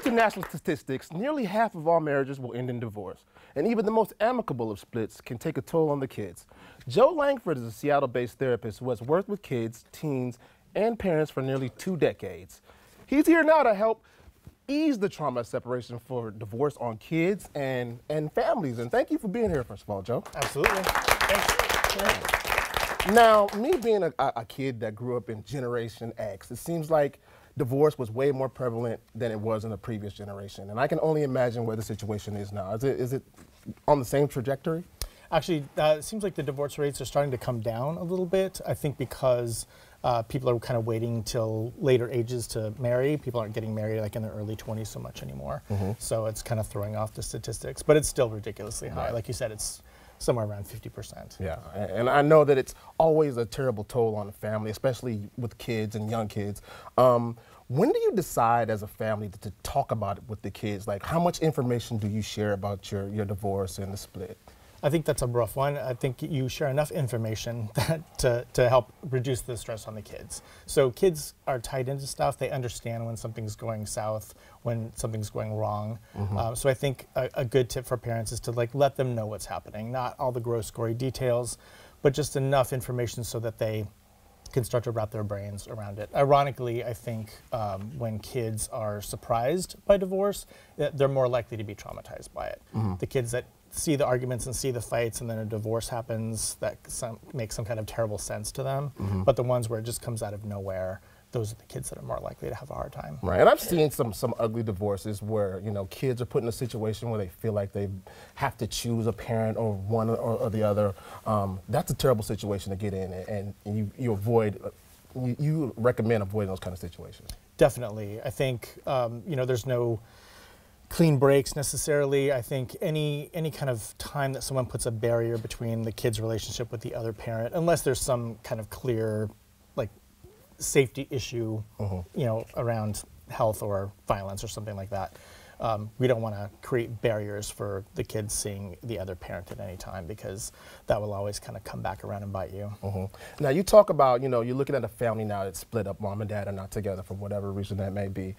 to national statistics, nearly half of all marriages will end in divorce. And even the most amicable of splits can take a toll on the kids. Joe Langford is a Seattle-based therapist who has worked with kids, teens, and parents for nearly 2 decades. He's here now to help ease the trauma of separation for divorce on kids and families. And thank you for being here, first of all, Joe. Absolutely. Thanks. Yeah. Now, me being a kid that grew up in Generation X, it seems like divorce was way more prevalent than it was in the previous generation. And I can only imagine where the situation is now. Is it on the same trajectory? Actually, it seems like the divorce rates are starting to come down a little bit. I think because people are kind of waiting till later ages to marry. People aren't getting married like in their early 20s so much anymore. So it's kind of throwing off the statistics. But it's still ridiculously high. Like you said, it's somewhere around 50%. Yeah, and I know that it's always a terrible toll on the family, especially with kids and young kids. When do you decide as a family to talk about it with the kids? Like, how much information do you share about your divorce and the split? I think that's a rough one. I think you share enough information that to help reduce the stress on the kids. So kids are tied into stuff. They understand when something's going south, when something's going wrong. So I think a good tip for parents is to let them know what's happening. Not all the gross, gory details, but just enough information so that they can start to wrap their brains around it. Ironically, I think when kids are surprised by divorce, they're more likely to be traumatized by it. The kids that see the arguments and see the fights and then a divorce happens, that makes some kind of terrible sense to them. But the ones where it just comes out of nowhere, those are the kids that are more likely to have a hard time. Right, and I've seen some ugly divorces where, kids are put in a situation where they feel like they have to choose a parent or one or the other. That's a terrible situation to get in, and you recommend avoiding those kind of situations. Definitely. I think, there's no clean breaks necessarily. I think any kind of time that someone puts a barrier between the kid's relationship with the other parent, unless there's some kind of clear safety issue, around health or violence or something like that. We don't want to create barriers for the kids seeing the other parent at any time, because that will always kind of come back around and bite you. Now you talk about, you're looking at a family now that's split up, mom and dad are not together for whatever reason that may be.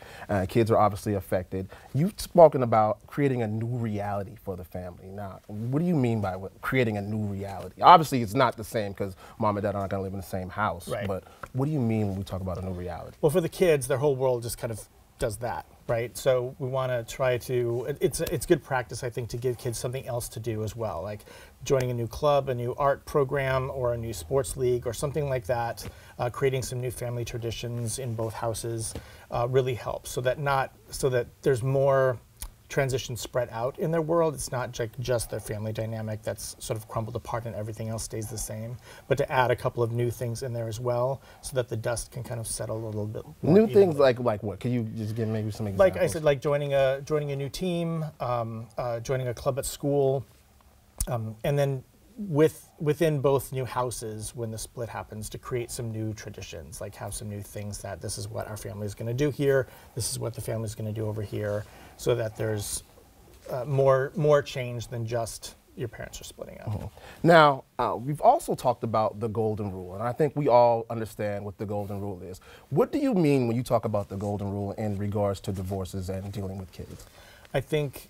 Kids are obviously affected. You've spoken about creating a new reality for the family. Now, what do you mean by creating a new reality? Obviously it's not the same because mom and dad aren't going to live in the same house, but what do you mean when we talk about a new reality? Well, for the kids, their whole world just kind of does that, right? So we want to try to, it's good practice, I think, to give kids something else to do as well, like joining a new club, a new art program, or a new sports league, or something like that. Creating some new family traditions in both houses really helps, so that there's more transition spread out in their world. It's not just their family dynamic that's sort of crumbled apart and everything else stays the same, but to add a couple of new things in there as well, so that the dust can kind of settle a little bit more new things like what? Can you just give maybe some examples? Like I said, like joining a new team, joining a club at school, and then within both new houses, when the split happens, to create some new traditions, like have some new things that this is what our family is going to do here, this is what the family is going to do over here, so that there's more change than just your parents are splitting up. Now, we've also talked about the golden rule, and I think we all understand what the golden rule is. What do you mean when you talk about the golden rule in regards to divorces and dealing with kids? I think,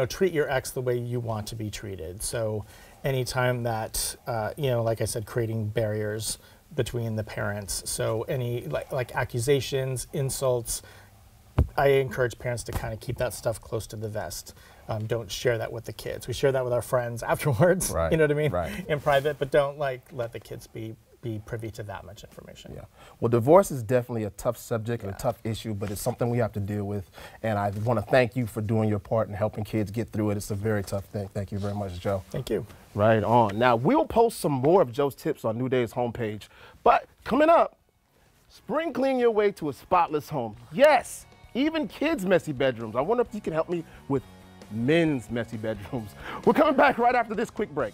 treat your ex the way you want to be treated. So anytime that, like I said, creating barriers between the parents. So any like accusations, insults, I encourage parents to kind of keep that stuff close to the vest. Don't share that with the kids. We share that with our friends afterwards, you know what I mean, in private, but don't let the kids be privy to that much information. Yeah. Well, divorce is definitely a tough subject and a tough issue, but it's something we have to deal with. And I want to thank you for doing your part in helping kids get through it. It's a very tough thing. Thank you very much, Joe. Thank you. Right on. Now, we'll post some more of Joe's tips on New Day's homepage. But coming up, spring clean your way to a spotless home. Yes, even kids' messy bedrooms. I wonder if you can help me with men's messy bedrooms. We're coming back right after this quick break.